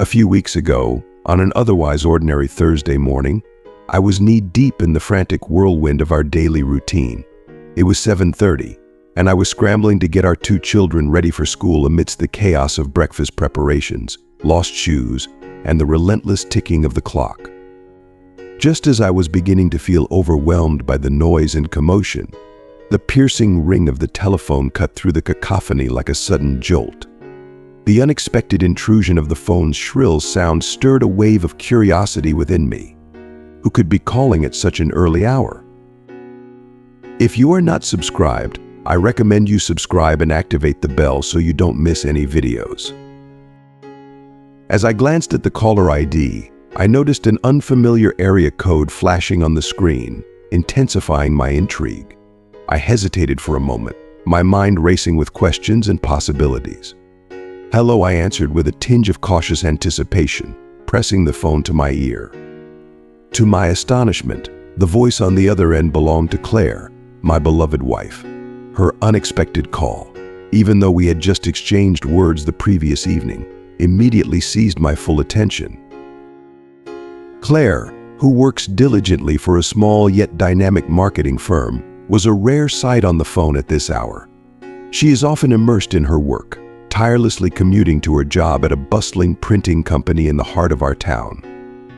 A few weeks ago, on an otherwise ordinary Thursday morning, I was knee-deep in the frantic whirlwind of our daily routine. It was 7:30, and I was scrambling to get our two children ready for school amidst the chaos of breakfast preparations, lost shoes, and the relentless ticking of the clock. Just as I was beginning to feel overwhelmed by the noise and commotion, the piercing ring of the telephone cut through the cacophony like a sudden jolt. The unexpected intrusion of the phone's shrill sound stirred a wave of curiosity within me. Who could be calling at such an early hour? If you are not subscribed, I recommend you subscribe and activate the bell so you don't miss any videos. As I glanced at the caller ID, I noticed an unfamiliar area code flashing on the screen, intensifying my intrigue. I hesitated for a moment, my mind racing with questions and possibilities. "Hello," I answered with a tinge of cautious anticipation, pressing the phone to my ear. To my astonishment, the voice on the other end belonged to Claire, my beloved wife. Her unexpected call, even though we had just exchanged words the previous evening, immediately seized my full attention. Claire, who works diligently for a small yet dynamic marketing firm, was a rare sight on the phone at this hour. She is often immersed in her work, tirelessly commuting to her job at a bustling printing company in the heart of our town.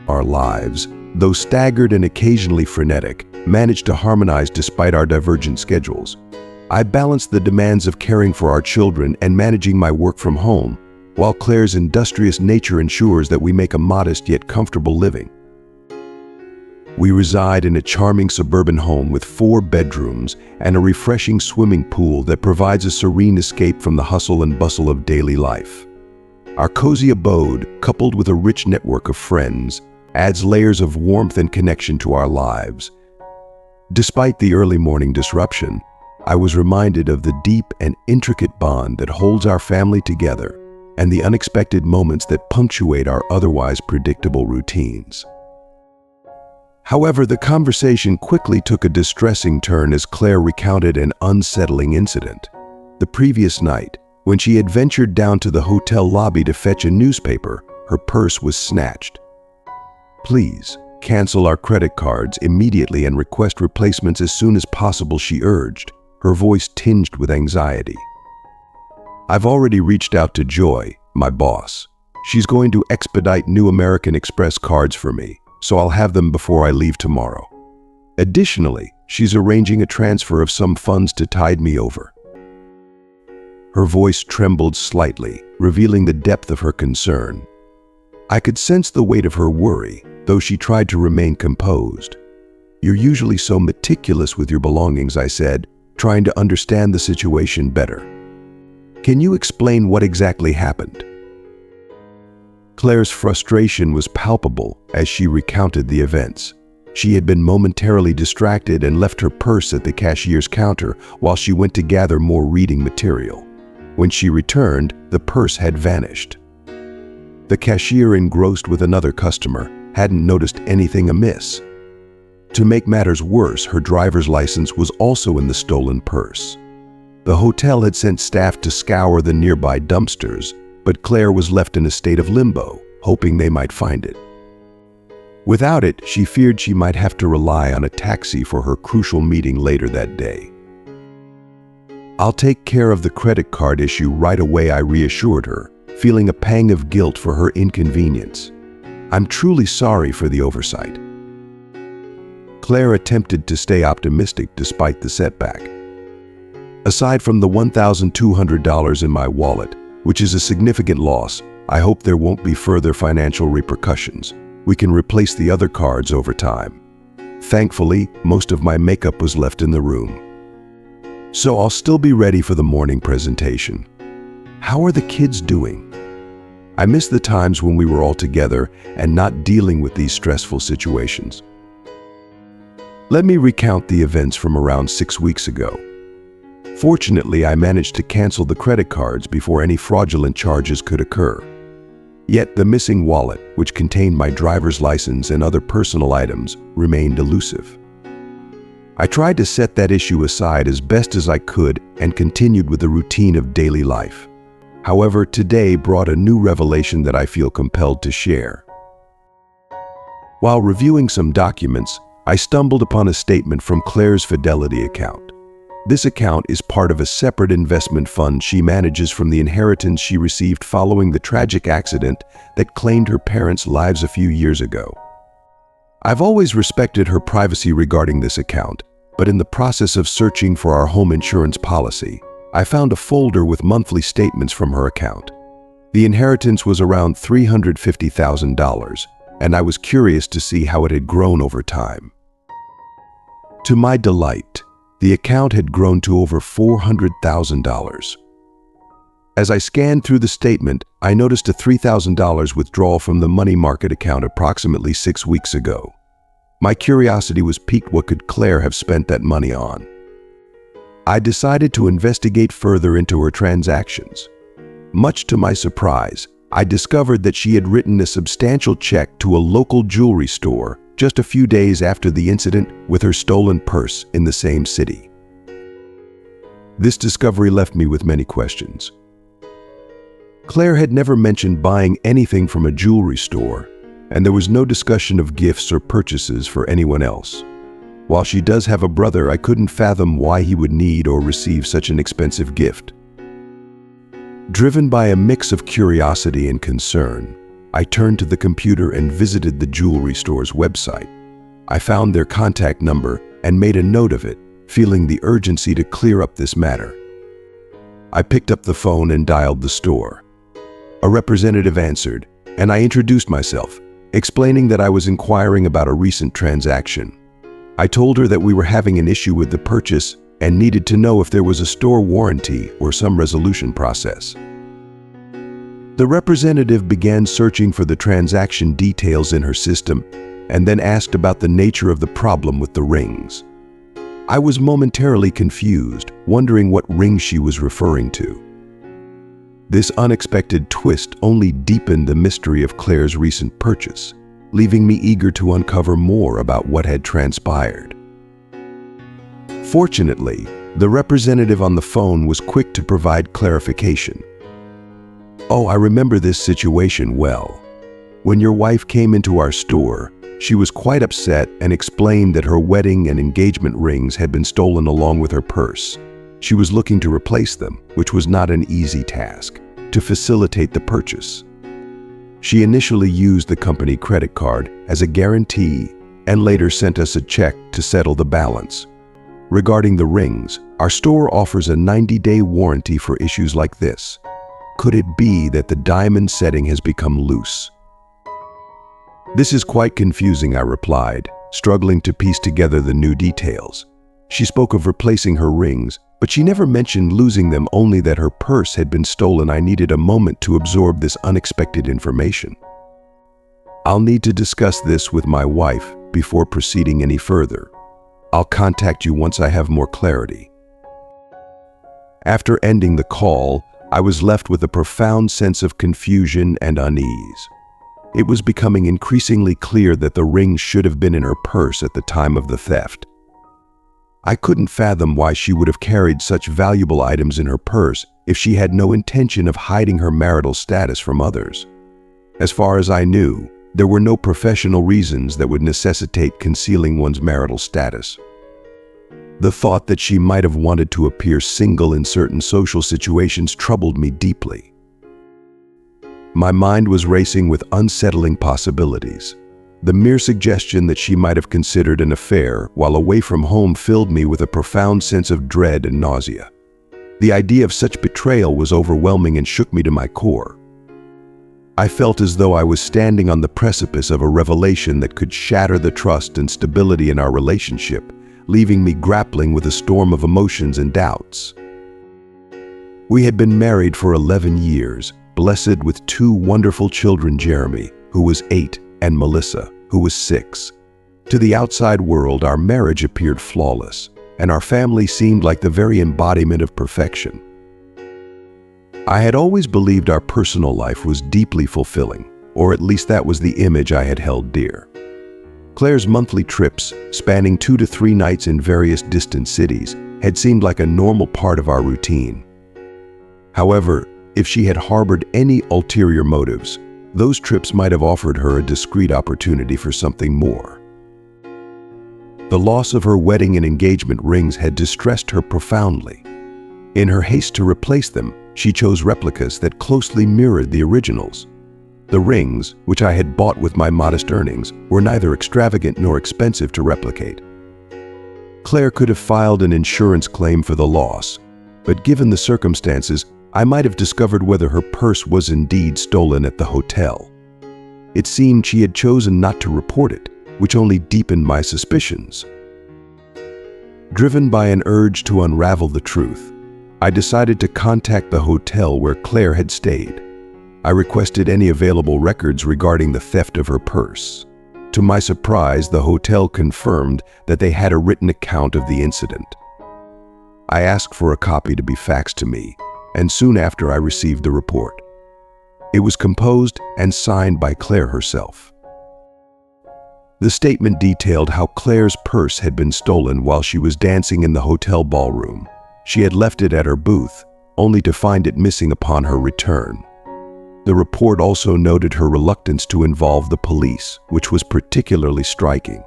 Our lives, though staggered and occasionally frenetic, managed to harmonize despite our divergent schedules. I balanced the demands of caring for our children and managing my work from home, while Claire's industrious nature ensures that we make a modest yet comfortable living. We reside in a charming suburban home with 4 bedrooms and a refreshing swimming pool that provides a serene escape from the hustle and bustle of daily life. Our cozy abode, coupled with a rich network of friends, adds layers of warmth and connection to our lives. Despite the early morning disruption, I was reminded of the deep and intricate bond that holds our family together and the unexpected moments that punctuate our otherwise predictable routines. However, the conversation quickly took a distressing turn as Claire recounted an unsettling incident. The previous night, when she had ventured down to the hotel lobby to fetch a newspaper, her purse was snatched. "Please, cancel our credit cards immediately and request replacements as soon as possible," she urged, her voice tinged with anxiety. "I've already reached out to Joy, my boss. She's going to expedite new American Express cards for me, so I'll have them before I leave tomorrow. Additionally, she's arranging a transfer of some funds to tide me over." Her voice trembled slightly, revealing the depth of her concern. I could sense the weight of her worry, though she tried to remain composed. "You're usually so meticulous with your belongings," I said, trying to understand the situation better. "Can you explain what exactly happened?" Claire's frustration was palpable as she recounted the events. She had been momentarily distracted and left her purse at the cashier's counter while she went to gather more reading material. When she returned, the purse had vanished. The cashier, engrossed with another customer, hadn't noticed anything amiss. To make matters worse, her driver's license was also in the stolen purse. The hotel had sent staff to scour the nearby dumpsters, but Claire was left in a state of limbo, hoping they might find it. Without it, she feared she might have to rely on a taxi for her crucial meeting later that day. "I'll take care of the credit card issue right away," I reassured her, feeling a pang of guilt for her inconvenience. "I'm truly sorry for the oversight." Claire attempted to stay optimistic despite the setback. "Aside from the $1,200 in my wallet, which is a significant loss, I hope there won't be further financial repercussions. We can replace the other cards over time. Thankfully, most of my makeup was left in the room, so I'll still be ready for the morning presentation. How are the kids doing? I miss the times when we were all together and not dealing with these stressful situations." Let me recount the events from around 6 weeks ago. Fortunately, I managed to cancel the credit cards before any fraudulent charges could occur. Yet the missing wallet, which contained my driver's license and other personal items, remained elusive. I tried to set that issue aside as best as I could and continued with the routine of daily life. However, today brought a new revelation that I feel compelled to share. While reviewing some documents, I stumbled upon a statement from Claire's Fidelity account. This account is part of a separate investment fund she manages from the inheritance she received following the tragic accident that claimed her parents' lives a few years ago. I've always respected her privacy regarding this account, but in the process of searching for our home insurance policy, I found a folder with monthly statements from her account. The inheritance was around $350,000, and I was curious to see how it had grown over time. To my delight, the account had grown to over $400,000. As I scanned through the statement, I noticed a $3,000 withdrawal from the money market account approximately 6 weeks ago. My curiosity was piqued. What could Claire have spent that money on? I decided to investigate further into her transactions. Much to my surprise, I discovered that she had written a substantial check to a local jewelry store just a few days after the incident with her stolen purse in the same city. This discovery left me with many questions. Claire had never mentioned buying anything from a jewelry store, and there was no discussion of gifts or purchases for anyone else. While she does have a brother, I couldn't fathom why he would need or receive such an expensive gift. Driven by a mix of curiosity and concern, I turned to the computer and visited the jewelry store's website. I found their contact number and made a note of it, feeling the urgency to clear up this matter. I picked up the phone and dialed the store. A representative answered, and I introduced myself, explaining that I was inquiring about a recent transaction. I told her that we were having an issue with the purchase and needed to know if there was a store warranty or some resolution process. The representative began searching for the transaction details in her system and then asked about the nature of the problem with the rings. I was momentarily confused, wondering what ring she was referring to. This unexpected twist only deepened the mystery of Claire's recent purchase, leaving me eager to uncover more about what had transpired. Fortunately, the representative on the phone was quick to provide clarification. "Oh, I remember this situation well. When your wife came into our store, she was quite upset and explained that her wedding and engagement rings had been stolen along with her purse. She was looking to replace them, which was not an easy task, to facilitate the purchase. She initially used the company credit card as a guarantee and later sent us a check to settle the balance. Regarding the rings, our store offers a 90-day warranty for issues like this. Could it be that the diamond setting has become loose?" "This is quite confusing," I replied, struggling to piece together the new details. She spoke of replacing her rings, but she never mentioned losing them, only that her purse had been stolen. I needed a moment to absorb this unexpected information. "I'll need to discuss this with my wife before proceeding any further. I'll contact you once I have more clarity." After ending the call, I was left with a profound sense of confusion and unease. It was becoming increasingly clear that the rings should have been in her purse at the time of the theft. I couldn't fathom why she would have carried such valuable items in her purse if she had no intention of hiding her marital status from others. As far as I knew, there were no professional reasons that would necessitate concealing one's marital status. The thought that she might have wanted to appear single in certain social situations troubled me deeply. My mind was racing with unsettling possibilities. The mere suggestion that she might have considered an affair while away from home filled me with a profound sense of dread and nausea. The idea of such betrayal was overwhelming and shook me to my core. I felt as though I was standing on the precipice of a revelation that could shatter the trust and stability in our relationship, leaving me grappling with a storm of emotions and doubts. We had been married for 11 years, blessed with 2 wonderful children, Jeremy, who was 8, and Melissa, who was 6. To the outside world, our marriage appeared flawless, and our family seemed like the very embodiment of perfection. I had always believed our personal life was deeply fulfilling, or at least that was the image I had held dear. Claire's monthly trips, spanning 2 to 3 nights in various distant cities, had seemed like a normal part of our routine. However, If she had harbored any ulterior motives, those trips might have offered her a discreet opportunity for something more. The loss of her wedding and engagement rings had distressed her profoundly. In her haste to replace them, she chose replicas that closely mirrored the originals. The rings, which I had bought with my modest earnings, were neither extravagant nor expensive to replicate. Claire could have filed an insurance claim for the loss, but given the circumstances, I might have discovered whether her purse was indeed stolen at the hotel. It seemed she had chosen not to report it, which only deepened my suspicions. Driven by an urge to unravel the truth, I decided to contact the hotel where Claire had stayed. I requested any available records regarding the theft of her purse. To my surprise, the hotel confirmed that they had a written account of the incident. I asked for a copy to be faxed to me, and soon after I received the report. It was composed and signed by Claire herself. The statement detailed how Claire's purse had been stolen while she was dancing in the hotel ballroom. She had left it at her booth, only to find it missing upon her return. The report also noted her reluctance to involve the police, which was particularly striking.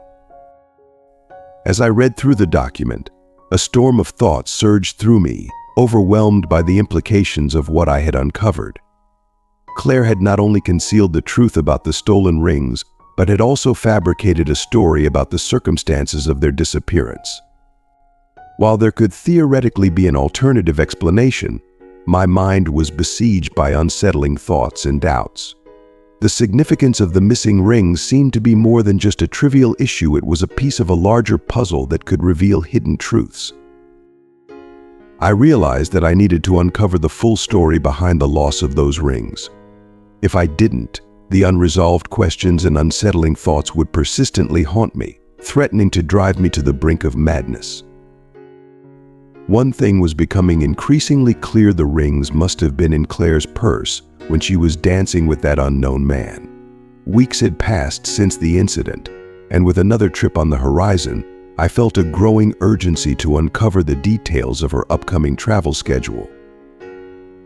As I read through the document, a storm of thoughts surged through me, overwhelmed by the implications of what I had uncovered. Claire had not only concealed the truth about the stolen rings, but had also fabricated a story about the circumstances of their disappearance. While there could theoretically be an alternative explanation, my mind was besieged by unsettling thoughts and doubts. The significance of the missing rings seemed to be more than just a trivial issue. It was a piece of a larger puzzle that could reveal hidden truths. I realized that I needed to uncover the full story behind the loss of those rings. If I didn't, the unresolved questions and unsettling thoughts would persistently haunt me, threatening to drive me to the brink of madness. One thing was becoming increasingly clear: the rings must have been in Claire's purse when she was dancing with that unknown man. Weeks had passed since the incident, and with another trip on the horizon, I felt a growing urgency to uncover the details of her upcoming travel schedule.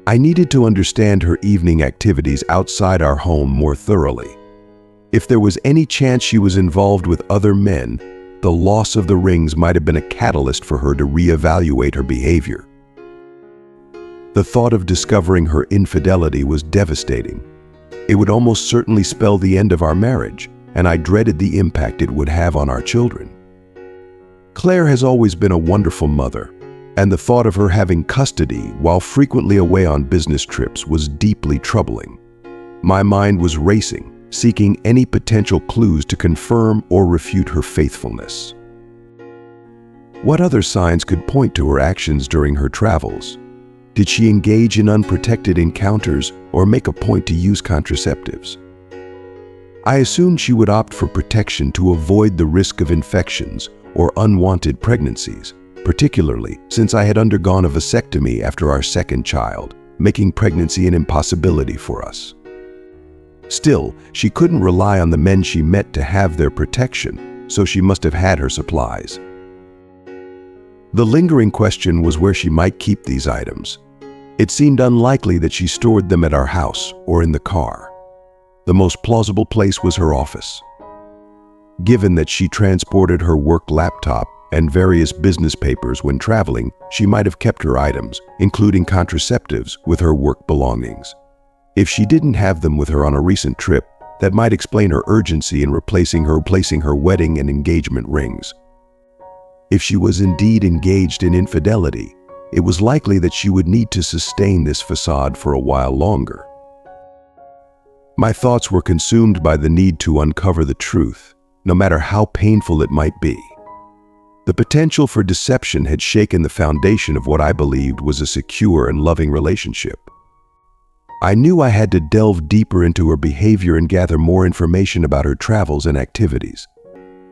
I needed to understand her evening activities outside our home more thoroughly. If there was any chance she was involved with other men, the loss of the rings might have been a catalyst for her to reevaluate her behavior. The thought of discovering her infidelity was devastating. It would almost certainly spell the end of our marriage, and I dreaded the impact it would have on our children. Claire has always been a wonderful mother, and the thought of her having custody while frequently away on business trips was deeply troubling. My mind was racing, seeking any potential clues to confirm or refute her faithfulness. What other signs could point to her actions during her travels? Did she engage in unprotected encounters or make a point to use contraceptives? I assumed she would opt for protection to avoid the risk of infections or unwanted pregnancies, particularly since I had undergone a vasectomy after our second child, making pregnancy an impossibility for us. Still, she couldn't rely on the men she met to have their protection, so she must have had her supplies. The lingering question was where she might keep these items. It seemed unlikely that she stored them at our house or in the car. The most plausible place was her office. Given that she transported her work laptop and various business papers when traveling, she might have kept her items, including contraceptives, with her work belongings. If she didn't have them with her on a recent trip, that might explain her urgency in replacing her wedding and engagement rings. If she was indeed engaged in infidelity, it was likely that she would need to sustain this facade for a while longer. My thoughts were consumed by the need to uncover the truth, no matter how painful it might be. The potential for deception had shaken the foundation of what I believed was a secure and loving relationship. I knew I had to delve deeper into her behavior and gather more information about her travels and activities.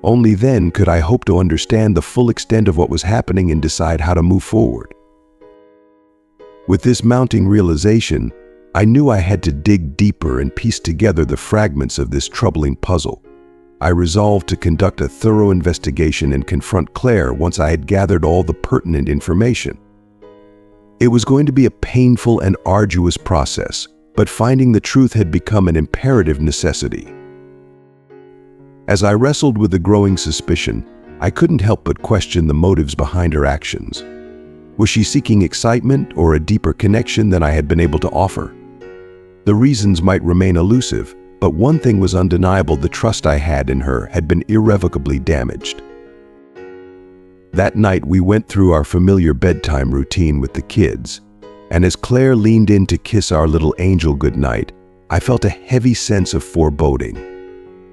Only then could I hope to understand the full extent of what was happening and decide how to move forward. With this mounting realization, I knew I had to dig deeper and piece together the fragments of this troubling puzzle. I resolved to conduct a thorough investigation and confront Claire once I had gathered all the pertinent information. It was going to be a painful and arduous process, but finding the truth had become an imperative necessity. As I wrestled with the growing suspicion, I couldn't help but question the motives behind her actions. Was she seeking excitement or a deeper connection than I had been able to offer? The reasons might remain elusive, but one thing was undeniable: the trust I had in her had been irrevocably damaged. That night, we went through our familiar bedtime routine with the kids, and as Claire leaned in to kiss our little angel goodnight, I felt a heavy sense of foreboding.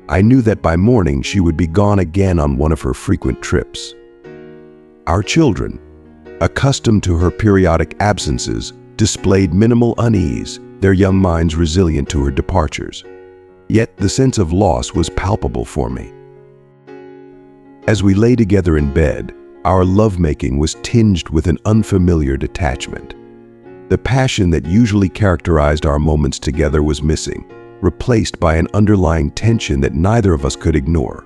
I knew that by morning she would be gone again on one of her frequent trips. Our children, accustomed to her periodic absences, displayed minimal unease, their young minds resilient to her departures. Yet the sense of loss was palpable for me. As we lay together in bed, our lovemaking was tinged with an unfamiliar detachment. The passion that usually characterized our moments together was missing, replaced by an underlying tension that neither of us could ignore.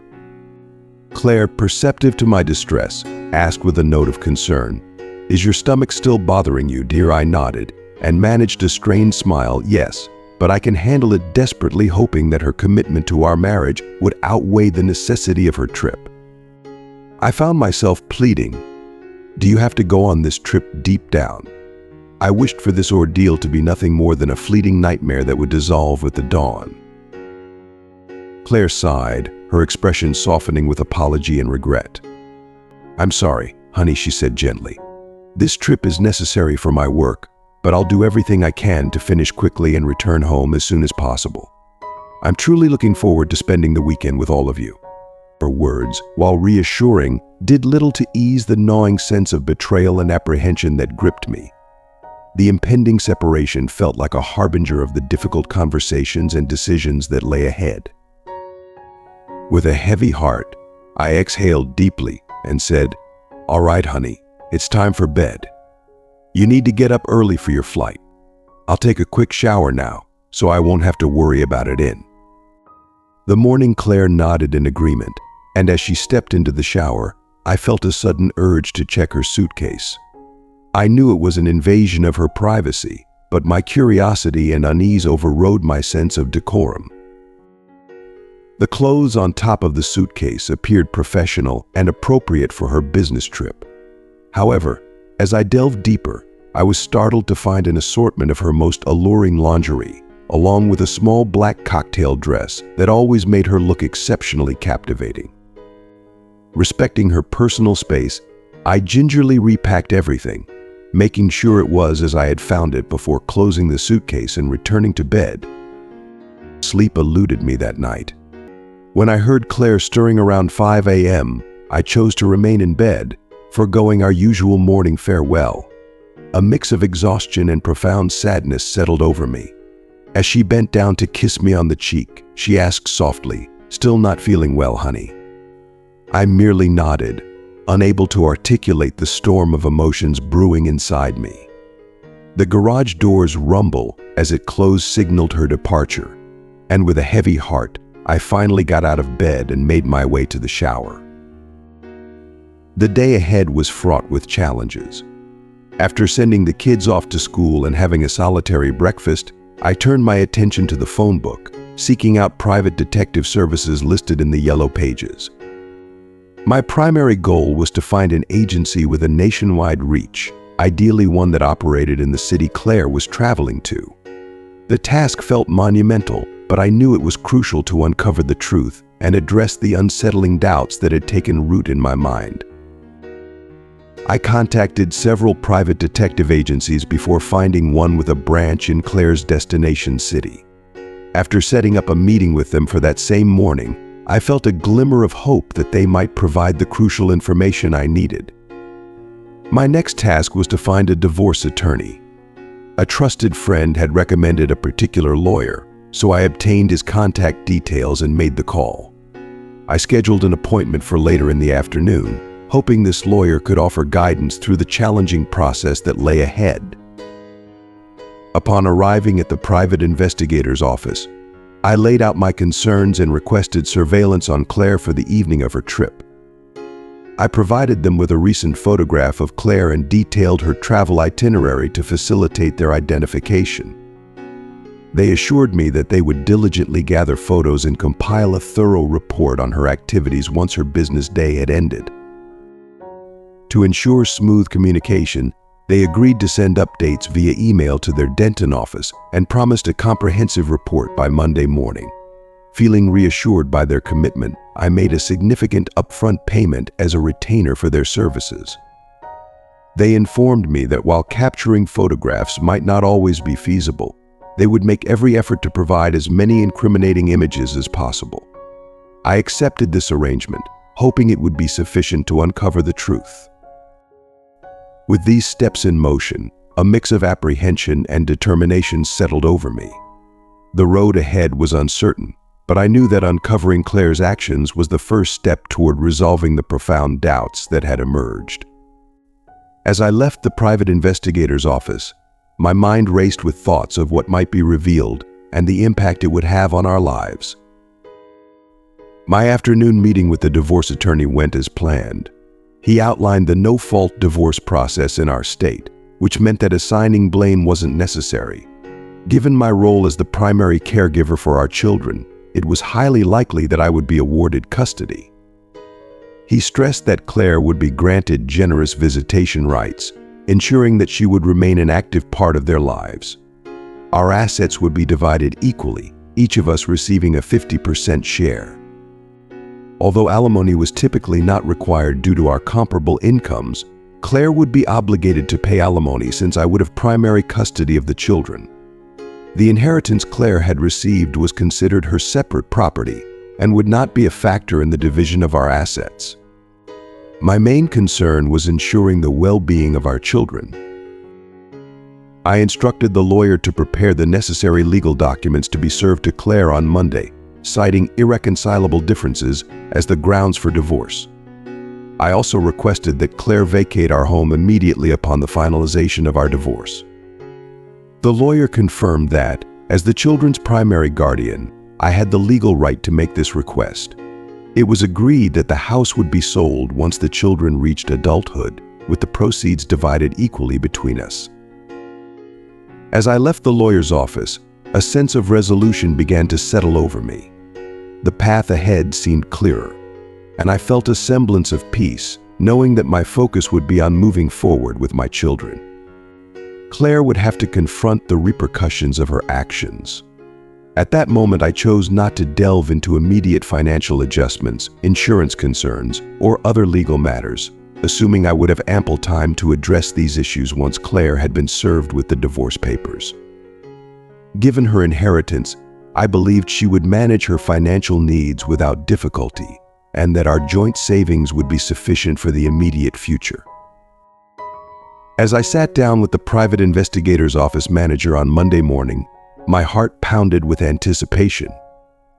Claire, perceptive to my distress, asked with a note of concern, "Is your stomach still bothering you, dear?" I nodded and managed a strained smile. "Yes, but I can handle it," desperately hoping that her commitment to our marriage would outweigh the necessity of her trip. I found myself pleading, "Do you have to go on this trip?" Deep down, I wished for this ordeal to be nothing more than a fleeting nightmare that would dissolve with the dawn. Claire sighed, her expression softening with apology and regret. "I'm sorry, honey," she said gently. "This trip is necessary for my work, but I'll do everything I can to finish quickly and return home as soon as possible. I'm truly looking forward to spending the weekend with all of you." Her words, while reassuring, did little to ease the gnawing sense of betrayal and apprehension that gripped me. The impending separation felt like a harbinger of the difficult conversations and decisions that lay ahead. With a heavy heart, I exhaled deeply and said, "All right, honey, it's time for bed. You need to get up early for your flight. I'll take a quick shower now, so I won't have to worry about it in." The morning Claire nodded in agreement, and as she stepped into the shower, I felt a sudden urge to check her suitcase. I knew it was an invasion of her privacy, but my curiosity and unease overrode my sense of decorum. The clothes on top of the suitcase appeared professional and appropriate for her business trip. However, as I delved deeper, I was startled to find an assortment of her most alluring lingerie, along with a small black cocktail dress that always made her look exceptionally captivating. Respecting her personal space, I gingerly repacked everything, making sure it was as I had found it before closing the suitcase and returning to bed. Sleep eluded me that night. When I heard Claire stirring around 5 a.m., I chose to remain in bed, foregoing our usual morning farewell. A mix of exhaustion and profound sadness settled over me. As she bent down to kiss me on the cheek, she asked softly, "Still not feeling well, honey?" I merely nodded, unable to articulate the storm of emotions brewing inside me. The garage door's rumble as it closed signaled her departure, and with a heavy heart, I finally got out of bed and made my way to the shower. The day ahead was fraught with challenges. After sending the kids off to school and having a solitary breakfast, I turned my attention to the phone book, seeking out private detective services listed in the yellow pages. My primary goal was to find an agency with a nationwide reach, ideally one that operated in the city Claire was traveling to. The task felt monumental, but I knew it was crucial to uncover the truth and address the unsettling doubts that had taken root in my mind. I contacted several private detective agencies before finding one with a branch in Claire's destination city. After setting up a meeting with them for that same morning, I felt a glimmer of hope that they might provide the crucial information I needed. My next task was to find a divorce attorney. A trusted friend had recommended a particular lawyer, so I obtained his contact details and made the call. I scheduled an appointment for later in the afternoon, hoping this lawyer could offer guidance through the challenging process that lay ahead. Upon arriving at the private investigator's office, I laid out my concerns and requested surveillance on Claire for the evening of her trip. I provided them with a recent photograph of Claire and detailed her travel itinerary to facilitate their identification. They assured me that they would diligently gather photos and compile a thorough report on her activities once her business day had ended. To ensure smooth communication, they agreed to send updates via email to their Denton office and promised a comprehensive report by Monday morning. Feeling reassured by their commitment, I made a significant upfront payment as a retainer for their services. They informed me that while capturing photographs might not always be feasible, they would make every effort to provide as many incriminating images as possible. I accepted this arrangement, hoping it would be sufficient to uncover the truth. With these steps in motion, a mix of apprehension and determination settled over me. The road ahead was uncertain, but I knew that uncovering Claire's actions was the first step toward resolving the profound doubts that had emerged. As I left the private investigator's office, my mind raced with thoughts of what might be revealed and the impact it would have on our lives. My afternoon meeting with the divorce attorney went as planned. He outlined the no-fault divorce process in our state, which meant that assigning blame wasn't necessary. Given my role as the primary caregiver for our children, it was highly likely that I would be awarded custody. He stressed that Claire would be granted generous visitation rights, ensuring that she would remain an active part of their lives. Our assets would be divided equally, each of us receiving a 50% share. Although alimony was typically not required due to our comparable incomes, Claire would be obligated to pay alimony since I would have primary custody of the children. The inheritance Claire had received was considered her separate property and would not be a factor in the division of our assets. My main concern was ensuring the well-being of our children. I instructed the lawyer to prepare the necessary legal documents to be served to Claire on Monday, citing irreconcilable differences as the grounds for divorce. I also requested that Claire vacate our home immediately upon the finalization of our divorce. The lawyer confirmed that, as the children's primary guardian, I had the legal right to make this request. It was agreed that the house would be sold once the children reached adulthood, with the proceeds divided equally between us. As I left the lawyer's office, a sense of resolution began to settle over me. The path ahead seemed clearer, and I felt a semblance of peace, knowing that my focus would be on moving forward with my children. Claire would have to confront the repercussions of her actions. At that moment, I chose not to delve into immediate financial adjustments, insurance concerns, or other legal matters, assuming I would have ample time to address these issues once Claire had been served with the divorce papers. Given her inheritance, I believed she would manage her financial needs without difficulty, and that our joint savings would be sufficient for the immediate future. As I sat down with the private investigator's office manager on Monday morning, my heart pounded with anticipation.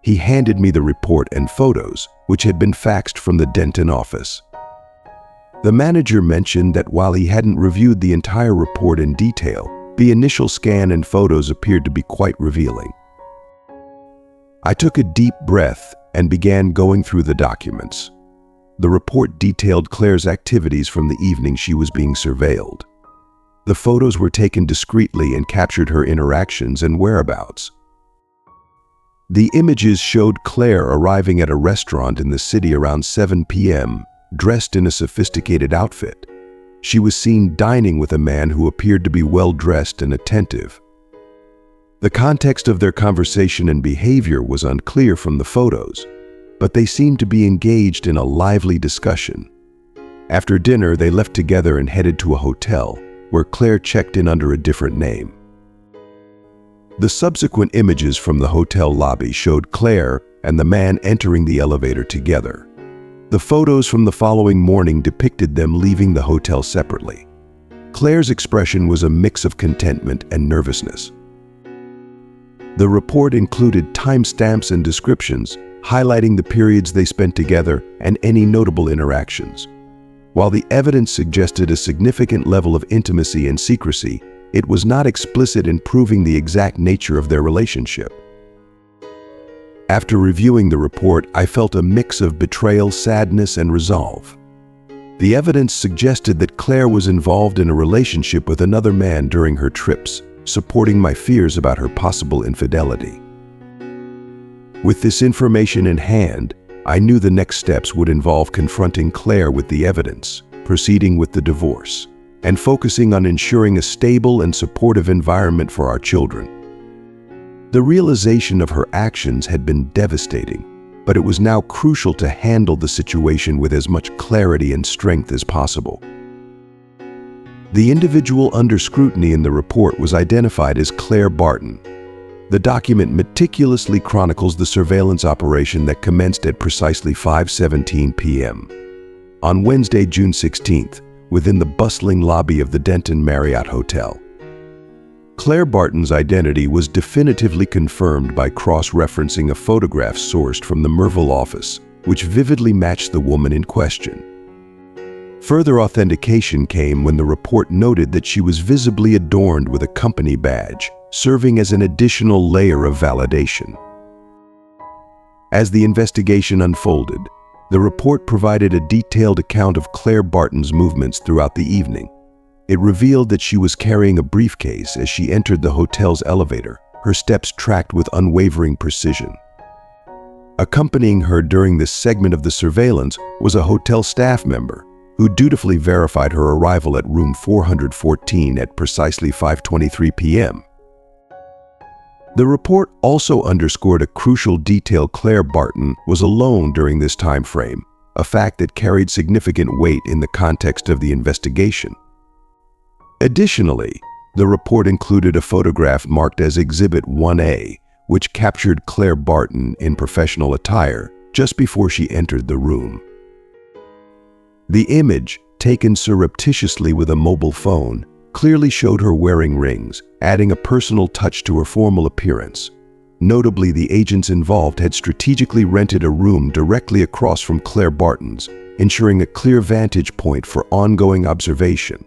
He handed me the report and photos, which had been faxed from the Denton office. The manager mentioned that while he hadn't reviewed the entire report in detail, the initial scan and photos appeared to be quite revealing. I took a deep breath and began going through the documents. The report detailed Claire's activities from the evening she was being surveilled. The photos were taken discreetly and captured her interactions and whereabouts. The images showed Claire arriving at a restaurant in the city around 7 p.m., dressed in a sophisticated outfit. She was seen dining with a man who appeared to be well-dressed and attentive. The context of their conversation and behavior was unclear from the photos, but they seemed to be engaged in a lively discussion. After dinner, they left together and headed to a hotel, where Claire checked in under a different name. The subsequent images from the hotel lobby showed Claire and the man entering the elevator together. The photos from the following morning depicted them leaving the hotel separately. Claire's expression was a mix of contentment and nervousness. The report included timestamps and descriptions, highlighting the periods they spent together and any notable interactions. While the evidence suggested a significant level of intimacy and secrecy, it was not explicit in proving the exact nature of their relationship. After reviewing the report, I felt a mix of betrayal, sadness, and resolve. The evidence suggested that Claire was involved in a relationship with another man during her trips, supporting my fears about her possible infidelity. With this information in hand, I knew the next steps would involve confronting Claire with the evidence, proceeding with the divorce, and focusing on ensuring a stable and supportive environment for our children. The realization of her actions had been devastating, but it was now crucial to handle the situation with as much clarity and strength as possible. The individual under scrutiny in the report was identified as Claire Barton. The document meticulously chronicles the surveillance operation that commenced at precisely 5:17 p.m. on Wednesday, June 16th, within the bustling lobby of the Denton Marriott Hotel. Claire Barton's identity was definitively confirmed by cross-referencing a photograph sourced from the Merville office, which vividly matched the woman in question. Further authentication came when the report noted that she was visibly adorned with a company badge, serving as an additional layer of validation. As the investigation unfolded, the report provided a detailed account of Claire Barton's movements throughout the evening. It revealed that she was carrying a briefcase as she entered the hotel's elevator, her steps tracked with unwavering precision. Accompanying her during this segment of the surveillance was a hotel staff member, who dutifully verified her arrival at room 414 at precisely 5:23 p.m. The report also underscored a crucial detail: Claire Barton was alone during this time frame, a fact that carried significant weight in the context of the investigation. Additionally, the report included a photograph marked as Exhibit 1A, which captured Claire Barton in professional attire just before she entered the room. The image, taken surreptitiously with a mobile phone, clearly showed her wearing rings, adding a personal touch to her formal appearance. Notably, the agents involved had strategically rented a room directly across from Claire Barton's, ensuring a clear vantage point for ongoing observation.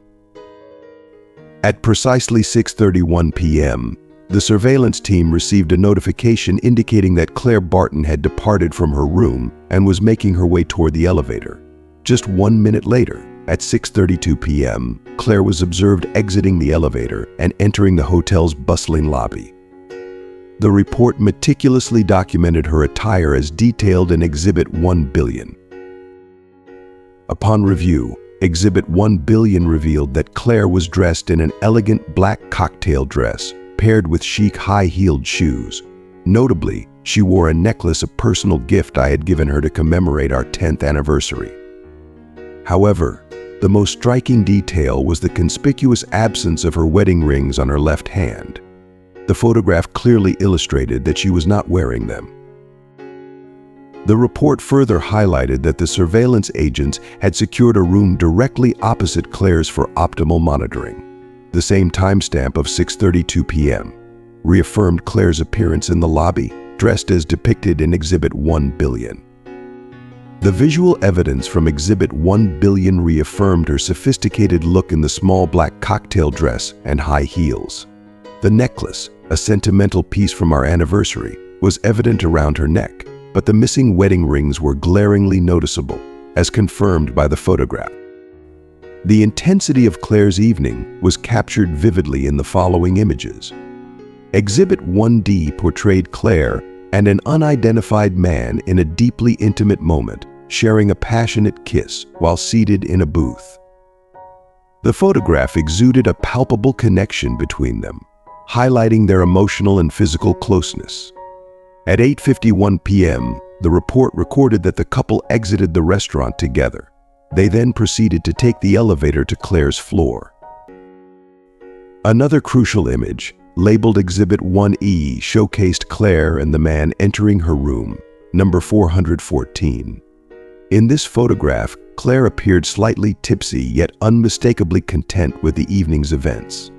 At precisely 6:31 p.m., the surveillance team received a notification indicating that Claire Barton had departed from her room and was making her way toward the elevator. Just 1 minute later, at 6:32 p.m., Claire was observed exiting the elevator and entering the hotel's bustling lobby. The report meticulously documented her attire as detailed in Exhibit 1 billion. Upon review, Exhibit 1 billion revealed that Claire was dressed in an elegant black cocktail dress paired with chic high-heeled shoes. Notably, she wore a necklace, a personal gift I had given her to commemorate our 10th anniversary. However, the most striking detail was the conspicuous absence of her wedding rings on her left hand. The photograph clearly illustrated that she was not wearing them. The report further highlighted that the surveillance agents had secured a room directly opposite Claire's for optimal monitoring. The same timestamp of 6:32 p.m. reaffirmed Claire's appearance in the lobby, dressed as depicted in Exhibit 1 billion. The visual evidence from Exhibit 1 billion reaffirmed her sophisticated look in the small black cocktail dress and high heels. The necklace, a sentimental piece from our anniversary, was evident around her neck, but the missing wedding rings were glaringly noticeable, as confirmed by the photograph. The intensity of Claire's evening was captured vividly in the following images. Exhibit 1D portrayed Claire and an unidentified man in a deeply intimate moment, sharing a passionate kiss while seated in a booth. The photograph exuded a palpable connection between them, highlighting their emotional and physical closeness. At 8:51 p.m., the report recorded that the couple exited the restaurant together. They then proceeded to take the elevator to Claire's floor. Another crucial image, labeled Exhibit 1E, showcased Claire and the man entering her room, number 414. In this photograph, Claire appeared slightly tipsy yet unmistakably content with the evening's events.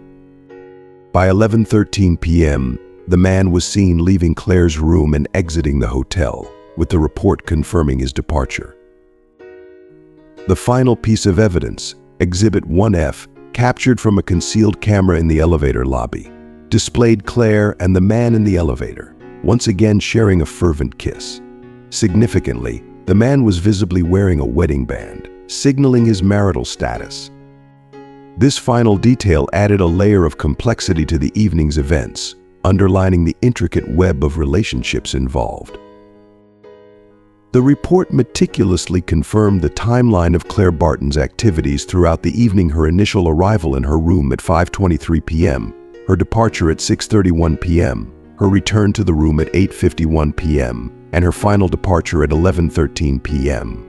By 11:13 p.m., the man was seen leaving Claire's room and exiting the hotel, with the report confirming his departure. The final piece of evidence, Exhibit 1F, captured from a concealed camera in the elevator lobby, displayed Claire and the man in the elevator, once again sharing a fervent kiss. Significantly, The man was visibly wearing a wedding band, signaling his marital status. This final detail added a layer of complexity to the evening's events, underlining the intricate web of relationships involved. The report meticulously confirmed the timeline of Claire Barton's activities throughout the evening: her initial arrival in her room at 5:23 p.m., her departure at 6:31 p.m., her return to the room at 8:51 p.m., and her final departure at 11:13 p.m.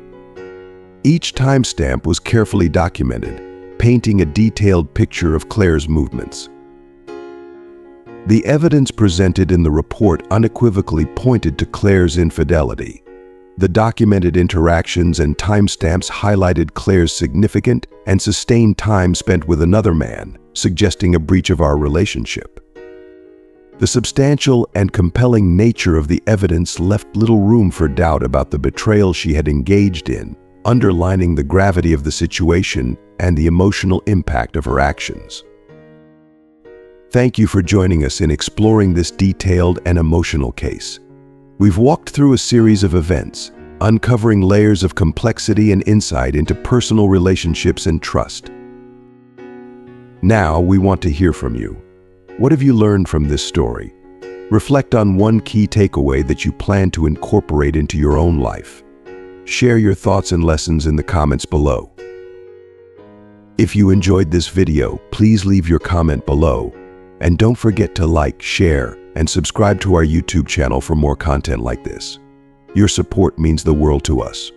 Each timestamp was carefully documented, painting a detailed picture of Claire's movements. The evidence presented in the report unequivocally pointed to Claire's infidelity. The documented interactions and timestamps highlighted Claire's significant and sustained time spent with another man, suggesting a breach of our relationship. The substantial and compelling nature of the evidence left little room for doubt about the betrayal she had engaged in, underlining the gravity of the situation and the emotional impact of her actions. Thank you for joining us in exploring this detailed and emotional case. We've walked through a series of events, uncovering layers of complexity and insight into personal relationships and trust. Now we want to hear from you. What have you learned from this story? Reflect on one key takeaway that you plan to incorporate into your own life. Share your thoughts and lessons in the comments below. If you enjoyed this video, please leave your comment below. And don't forget to like, share, and subscribe to our YouTube channel for more content like this. Your support means the world to us.